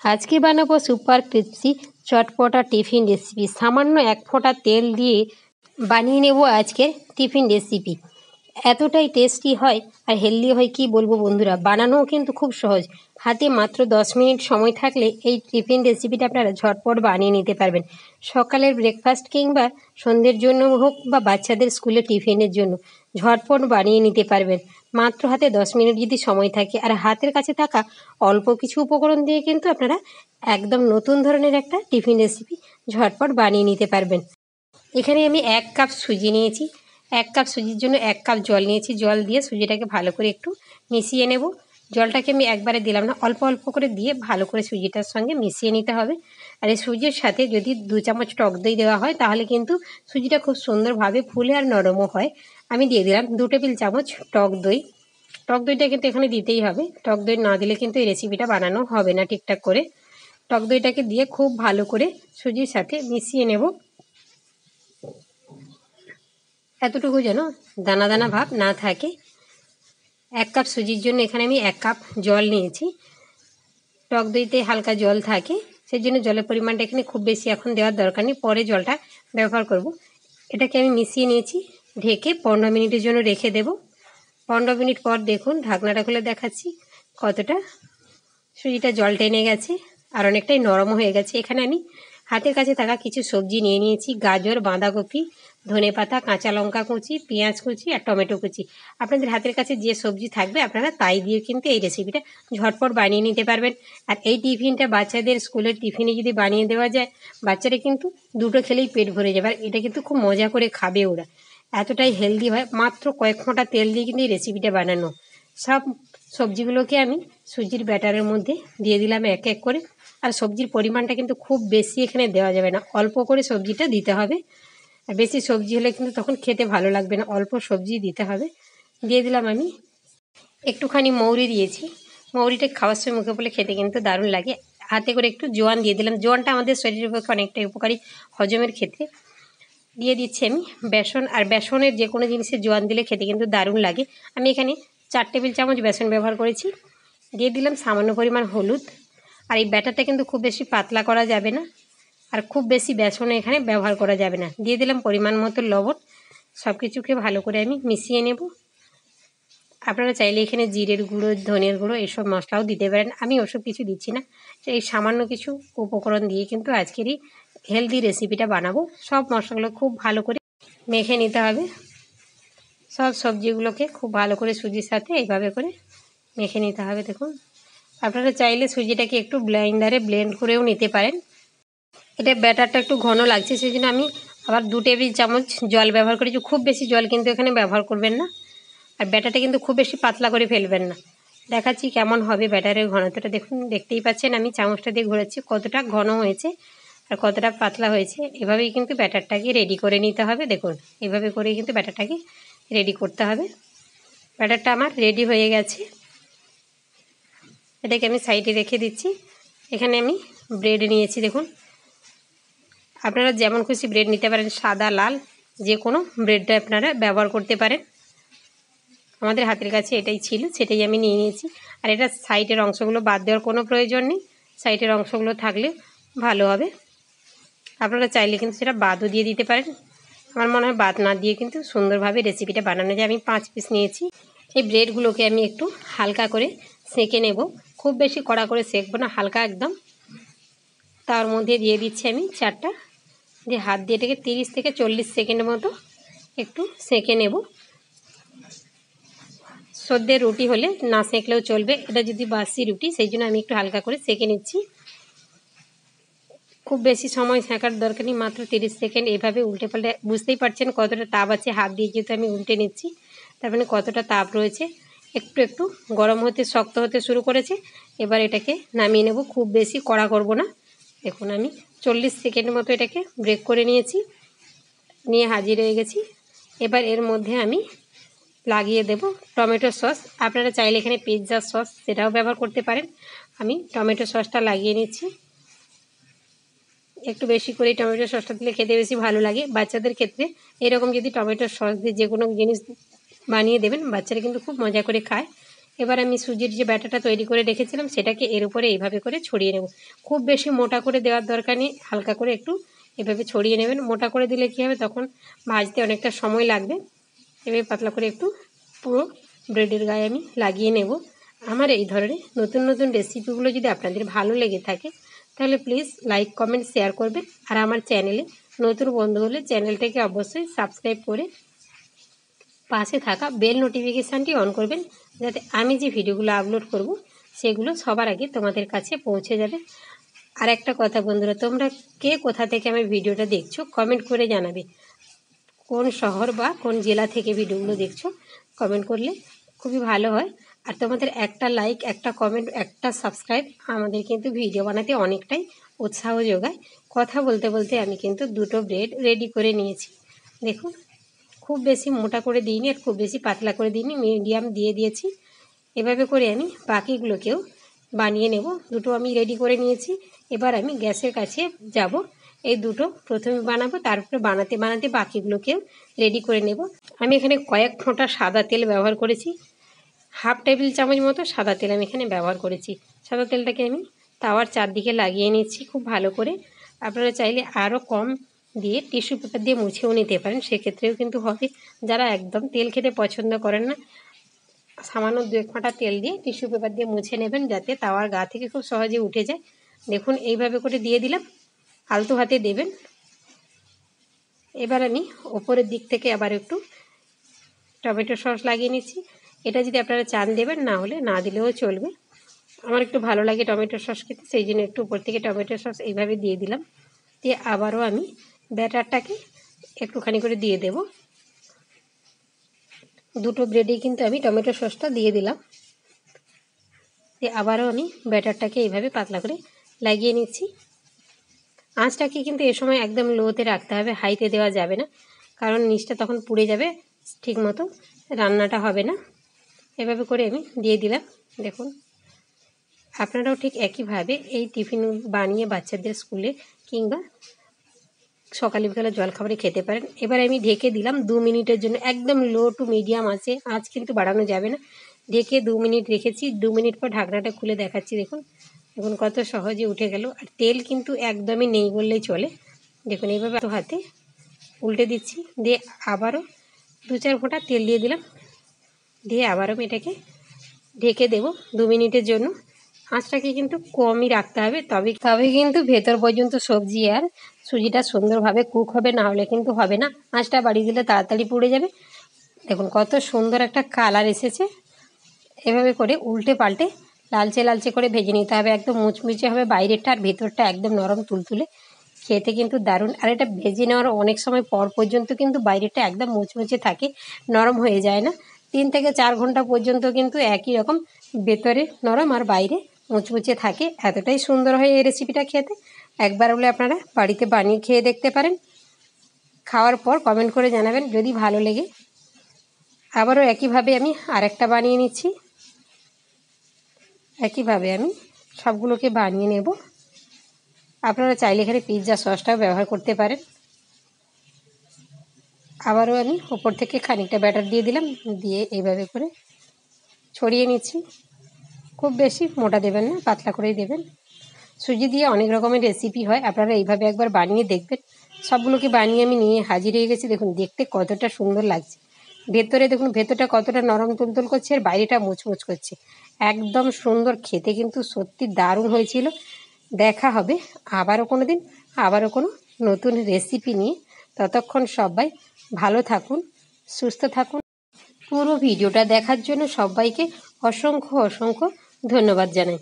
আজকে বানাবো super crispy চটপটা tiffin recipe. সামান্য 1 ফোঁটা তেল দিয়ে বানিয়ে নেব আজকের টিফিন রেসিপি। এতটাই টেস্টি হয় আর হেলদি হয় কি বলবো বন্ধুরা, বানানোও কিন্তু খুব সহজ। হাতে মাত্র 10 মিনিট সময় থাকলে এই টিফিন রেসিপিটা আপনারা ঝটপট বানিয়ে নিতে পারবেন। সকালের ব্রেকফাস্ট কিংবা সন্ধ্যের জন্য হোক বা বাচ্চাদের স্কুলে টিফিনের জন্য ঝটপট বানিয়ে নিতে পারবেন। মাত্র হাতে 10 মিনিট যদি সময় থাকে আর হাতের কাছে থাকা অল্প কিছু উপকরণ দিয়ে কিন্তু আপনারা একদম নতুন ধরনের একটা টিফিন রেসিপি ঝটপট বানিয়ে নিতে পারবেন। এখানে আমি 1 কাপ সুজি নিয়েছি। 1 কাপ সুজির জন্য 1 কাপ জল নিয়েছি। জল দিয়ে সুজিটাকে ভালো করে একটু মিশিয়ে নেব। জলটাকে আমি একবারে দিলাম না, অল্প অল্প করে দিয়ে ভালো করে সুজিটার সঙ্গে মিশিয়ে নিতে হবে। আর এই সুজির সাথে যদি 2 চামচ টক দই দেওয়া হয় তাহলে কিন্তু সুজিটা খুব সুন্দরভাবে ফুলে আর নরমও হয়। আমি দিয়ে দিলাম 2 টেবিল চামচ টক দই। টক দইটা কিন্তু এখানে দিতেই হবে, টক দই না দিলে কিন্তু এই রেসিপিটা বানানো হবে না ঠিকঠাক করে। টক দইটাকে দিয়ে খুব ভালো করে সুজির সাথে মিশিয়ে নেব, এতটুকু যেন দানা দানা ভাব না থাকে। 1 কাপ সুজির জন্য এখানে আমি 1 কাপ জল নিয়েছি। টক দইতে হালকা জল থাকে, সেই জন্য জলের পরিমাণটা এখানে খুব বেশি এখন দেওয়ার দরকার নেই, পরে জলটা ব্যবহার করব। এটাকে আমি মিশিয়ে নিয়েছি, ঢেকে 15 মিনিটের জন্য রেখে দেব। 15 মিনিট পর দেখুন ঢাকনাটা খুলে দেখাচ্ছি কতটা সুজিটা জল টেনে গেছে আর অনেকটাই নরম হয়ে গেছে। এখানে আমি হাতের কাছে থাকা কিছু সবজি নিয়ে নিয়েছি, গাজর, বাঁধাকপি, ধনেপাতা, কাঁচা লঙ্কা কুচি, পেঁয়াজ কুচি আর টমেটো কুচি। আপনাদের হাতের কাছে যে সবজি থাকবে আপনারা তাই দিয়ে কিন্তু এই রেসিপিটা ঝটপট বানিয়ে নিতে পারবেন। আর এই টিফিনটা বাচ্চাদের স্কুলের টিফিনে যদি বানিয়ে দেওয়া যায়, বাচ্চারা কিন্তু দুটো খেলেই পেট ভরে যাবে। আর এটা কিন্তু খুব মজা করে খাবে ওরা, এতটাই হেলদি হয়। মাত্র কয়েক ফোঁটা তেল দিয়ে কিন্তু এই রেসিপিটা বানানো। সব সবজিগুলোকে আমি সুজির ব্যাটারের মধ্যে দিয়ে দিলাম এক এক করে। আর সবজির পরিমাণটা কিন্তু খুব বেশি এখানে দেওয়া যাবে না, অল্প করে সবজিটা দিতে হবে। আর বেশি সবজি হলে কিন্তু তখন খেতে ভালো লাগবে না, অল্প সবজি দিতে হবে। দিয়ে দিলাম আমি একটুখানি মৌরি দিয়েছি। মৌরিটা খাওয়ার সময় মুখে পড়লে খেতে কিন্তু দারুণ লাগে। হাতে করে একটু জোয়ান দিয়ে দিলাম, জোয়ানটা আমাদের শরীরের পক্ষে অনেকটাই উপকারী হজমের ক্ষেত্রে। দিয়ে দিচ্ছি আমি বেসন, আর বেসনের যে কোনো জিনিসের জোয়ান দিলে খেতে কিন্তু দারুণ লাগে। আমি এখানে 4 টেবিল চামচ বেসন ব্যবহার করেছি। দিয়ে দিলাম সামান্য পরিমাণ হলুদ। আর এই ব্যাটারটা কিন্তু খুব বেশি পাতলা করা যাবে না, আর খুব বেশি বেসন এখানে ব্যবহার করা যাবে না। দিয়ে দিলাম পরিমাণ মতো লবণ। সব কিছুকে ভালো করে আমি মিশিয়ে নেব। আপনারা চাইলে এখানে জিরের গুঁড়ো, ধনের গুঁড়ো এসব মশলাও দিতে পারেন, আমি ওসব কিছু দিচ্ছি না। এই সামান্য কিছু উপকরণ দিয়ে কিন্তু আজকের এই হেলদি রেসিপিটা বানাবো। সব মশলাগুলো খুব ভালো করে মেখে নিতে হবে। সব সবজিগুলোকে খুব ভালো করে সুজির সাথে এইভাবে করে মেখে নিতে হবে। দেখুন, আপনারা চাইলে সুজিটাকে একটু ব্লেন্ডারে ব্লেন্ড করেও নিতে পারেন। এটা ব্যাটারটা একটু ঘন লাগছে, সেই জন্য আমি আবার 2 টেবিল চামচ জল ব্যবহার করেছি। খুব বেশি জল কিন্তু এখানে ব্যবহার করবেন না, আর ব্যাটারটা কিন্তু খুব বেশি পাতলা করে ফেলবেন না। দেখাচ্ছি কেমন হবে ব্যাটারের ঘনত্বটা। দেখুন, দেখতেই পাচ্ছেন আমি চামচটা দিয়ে ঘোরাচ্ছি কতটা ঘন হয়েছে আর কতটা পাতলা হয়েছে। এভাবেই কিন্তু ব্যাটারটাকে রেডি করে নিতে হবে। দেখুন, এভাবে করেই কিন্তু ব্যাটারটাকে রেডি করতে হবে। ব্যাটারটা আমার রেডি হয়ে গেছে, এটাকে আমি সাইডে রেখে দিচ্ছি। এখানে আমি ব্রেড নিয়েছি। দেখুন, আপনারা যেমন খুশি ব্রেড নিতে পারেন, সাদা, লাল, যে কোনো ব্রেডটা আপনারা ব্যবহার করতে পারেন। আমাদের হাতের কাছে এটাই ছিল, সেটাই আমি নিয়ে নিয়েছি। আর এটা সাইডের অংশগুলো বাদ দেওয়ার কোনো প্রয়োজন নেই, সাইডের অংশগুলো থাকলে ভালো হবে। আপনারা চাইলে কিন্তু সেটা বাদও দিয়ে দিতে পারেন। আমার মনে হয় বাদ না দিয়ে কিন্তু সুন্দরভাবে রেসিপিটা বানানো যায়। আমি 5 পিস নিয়েছি। এই ব্রেডগুলোকে আমি একটু হালকা করে সেঁকে নেব, খুব বেশি কড়া করে সেঁকবো না, হালকা একদম। তার মধ্যে দিয়ে দিচ্ছি আমি 4টা, দিয়ে হাত দিয়ে এটাকে 30 থেকে 40 সেকেন্ডের মতো একটু সেঁকে নেব। সদ্যের রুটি হলে না সেঁকলেও চলবে, এটা যদি বাসি রুটি সেই জন্য আমি একটু হালকা করে সেঁকে নিচ্ছি। খুব বেশি সময় সেঁকার দরকার নেই, মাত্র 30 সেকেন্ড। এভাবে উল্টে পাল্টে, বুঝতেই পারছেন কতটা তাপ আছে, হাত দিয়ে যেহেতু আমি উল্টে নিচ্ছি তার মানে কতটা তাপ রয়েছে। একটু একটু গরম হতে, শক্ত হতে শুরু করেছে। এবার এটাকে নামিয়ে নেব, খুব বেশি কড়া করব না। দেখুন, আমি 40 সেকেন্ডের মতো এটাকে ব্রেক করে নিয়েছি, নিয়ে হাজির হয়ে গেছি। এবার এর মধ্যে আমি লাগিয়ে দেব টমেটো সস। আপনারা চাইলে এখানে পিৎজা সস সেটাও ব্যবহার করতে পারেন। আমি টমেটো সসটা লাগিয়ে নিচ্ছি। একটু বেশি করে টমেটো সসটা দিলে খেতে বেশি ভালো লাগে। বাচ্চাদের ক্ষেত্রে এরকম যদি টমেটো সস দিয়ে যে কোনো জিনিস বানিয়ে দেবেন, বাচ্চারা কিন্তু খুব মজা করে খায়। এবার আমি সুজির যে ব্যাটারটা তৈরি করে রেখেছিলাম সেটাকে এর উপরে এইভাবে করে ছড়িয়ে নেব। খুব বেশি মোটা করে দেওয়ার দরকার নেই, হালকা করে একটু এভাবে ছড়িয়ে নেবেন। মোটা করে দিলে কী হবে, তখন ভাজতে অনেকটা সময় লাগবে। এভাবে পাতলা করে একটু পুরো ব্রেডের গায়ে আমি লাগিয়ে নেব। আমার এই ধরনের নতুন নতুন রেসিপিগুলো যদি আপনাদের ভালো লেগে থাকে তাহলে প্লিজ লাইক কমেন্ট শেয়ার করবেন। আর আমার চ্যানেলে নতুন বন্ধু হলে চ্যানেলটাকে অবশ্যই সাবস্ক্রাইব করে পাশে থাকা বেল নোটিফিকেশানটি অন করবেন, যাতে আমি যে ভিডিওগুলো আপলোড করব সেগুলো সবার আগে তোমাদের কাছে পৌঁছে যাবে। আর একটা কথা বন্ধুরা, তোমরা কে কোথা থেকে আমার ভিডিওটা দেখছো কমেন্ট করে জানাবে। কোন শহর বা কোন জেলা থেকে ভিডিওগুলো দেখছো কমেন্ট করলে খুবই ভালো হয়। আর তোমাদের একটা লাইক, একটা কমেন্ট, একটা সাবস্ক্রাইব আমাদের কিন্তু ভিডিও বানাতে অনেকটাই উৎসাহ যোগায়। কথা বলতে বলতে আমি কিন্তু দুটো ব্রেড রেডি করে নিয়েছি। দেখুন, খুব বেশি মোটা করে দিইনি আর খুব বেশি পাতলা করে দিইনি, মিডিয়াম দিয়ে দিয়েছি। এভাবে করে আমি বাকিগুলোকেও বানিয়ে নেব। দুটো আমি রেডি করে নিয়েছি। এবার আমি গ্যাসের কাছে যাব। এই দুটো প্রথমে বানাবো, তারপরে বানাতে বানাতে বাকিগুলোকেও রেডি করে নেব। আমি এখানে কয়েক ফোঁটা সাদা তেল ব্যবহার করেছি। হাফ টেবিল চামচ মতো সাদা তেল আমি এখানে ব্যবহার করেছি। সাদা তেলটাকে আমি তাওয়ার চারদিকে লাগিয়ে নিচ্ছি খুব ভালো করে। আপনারা চাইলে আরও কম দিয়ে টিস্যু পেপার দিয়ে মুছেও নিতে পারেন, সেক্ষেত্রেও কিন্তু হবে। যারা একদম তেল খেতে পছন্দ করেন না, সামান্য 2 ফোঁটা তেল দিয়ে টিস্যু পেপার দিয়ে মুছে নেবেন, যাতে তাওয়ার গা থেকে খুব সহজে উঠে যায়। দেখুন, এইভাবে করে দিয়ে দিলাম, আলতো হাতে দেবেন। এবার আমি ওপরের দিক থেকে আবার একটু টমেটো সস লাগিয়ে নিচ্ছি। এটা যদি আপনারা চান দেবেন, না হলে না দিলেও চলবে। আমার একটু ভালো লাগে টমেটো সস খেতে, সেই জন্য একটু উপর থেকে টমেটো সস এইভাবে দিয়ে দিলাম। দিয়ে আবারও আমি ব্যাটারটাকে একটুখানি করে দিয়ে দেব। দুটো ব্রেডেই কিন্তু আমি টমেটো সসটা দিয়ে দিলাম। দিয়ে আবারও আমি ব্যাটারটাকে এইভাবে পাতলা করে লাগিয়ে নিচ্ছি। আঁচটাকে কিন্তু এ সময় একদম লোতে রাখতে হবে, হাইতে দেওয়া যাবে না, কারণ নিচটা তখন পুড়ে যাবে, ঠিক মতো রান্নাটা হবে না। এভাবে করে আমি দিয়ে দিলাম। দেখুন, আপনারাও ঠিক একইভাবে এই টিফিন বানিয়ে বাচ্চাদের স্কুলে কিংবা সকালে বিকালে জলখাবারে খেতে পারেন। এবার আমি ঢেকে দিলাম 2 মিনিটের জন্য, একদম লো টু মিডিয়াম আছে, আঁচ কিন্তু বাড়ানো যাবে না। ঢেকে 2 মিনিট রেখেছি। 2 মিনিট পর ঢাকনাটা খুলে দেখাচ্ছি। দেখুন দেখুন কত সহজে উঠে গেল। আর তেল কিন্তু একদমই নেই বললেই চলে। দেখুন, এইভাবে হাতে উল্টে দিচ্ছি, দিয়ে আবারও 2-4 ফোঁটা তেল দিয়ে দিলাম। দিয়ে আবারও এটাকে ঢেকে দেব 2 মিনিটের জন্য। আঁচটাকে কিন্তু কমই রাখতে হবে, তবে কিন্তু ভেতর পর্যন্ত সবজি আর সুজিটা সুন্দরভাবে কুক হবে, না হলে কিন্তু হবে না। আঁচটা বাড়িয়ে দিলে তাড়াতাড়ি পুড়ে যাবে। দেখুন কত সুন্দর একটা কালার এসেছে। এভাবে করে উল্টে পাল্টে লালচে লালচে করে ভেজে নিতে হবে, একদম মুচমুচে হবে বাইরেরটা আর ভেতরটা একদম নরম তুলতুলে, খেতে কিন্তু দারুণ। আর এটা ভেজে নেওয়ার অনেক সময় পর পর্যন্ত কিন্তু বাইরেটা একদম মুচমুচে থাকে, নরম হয়ে যায় না। 3 থেকে 4 ঘন্টা পর্যন্ত কিন্তু একই রকম ভেতরে নরম আর বাইরে মুচমুচে থাকে। এতটাই সুন্দর হয় এই রেসিপিটা খেতে। একবার হলে আপনারা বাড়িতে বানিয়ে খেয়ে দেখতে পারেন। খাওয়ার পর কমেন্ট করে জানাবেন যদি ভালো লেগে। আবারও একইভাবে আমি আরেকটা বানিয়ে নিচ্ছি। একইভাবে আমি সবগুলোকে বানিয়ে নেব। আপনারা চাইলে এখানে পিৎজা সসটাও ব্যবহার করতে পারেন। আবারও আমি ওপর থেকে খানিকটা ব্যাটার দিয়ে দিলাম, দিয়ে এইভাবে করে ছড়িয়ে নিচ্ছি। খুব বেশি মোটা দেবেন না, পাতলা করেই দেবেন। সুজি দিয়ে অনেক রকমের রেসিপি হয়, আপনারা এইভাবে একবার বানিয়ে দেখবেন। সবগুলোকে বানিয়ে আমি নিয়ে হাজির হয়ে গেছি। দেখুন দেখতে কতটা সুন্দর লাগছে। ভেতরে দেখুন, ভেতরটা কতটা নরম তুলতুল করছে আর বাইরেটা মুচমুচ করছে, একদম সুন্দর। খেতে কিন্তু সত্যি দারুণ হয়েছিল। দেখা হবে আবারও কোনো দিন, আবারও কোনো নতুন রেসিপি নিয়ে। ততক্ষণ সবাই ভালো থাকুন, সুস্থ থাকুন। পুরো ভিডিওটা দেখার জন্য সবাইকে অসংখ্য অসংখ্য ধন্যবাদ জানাই।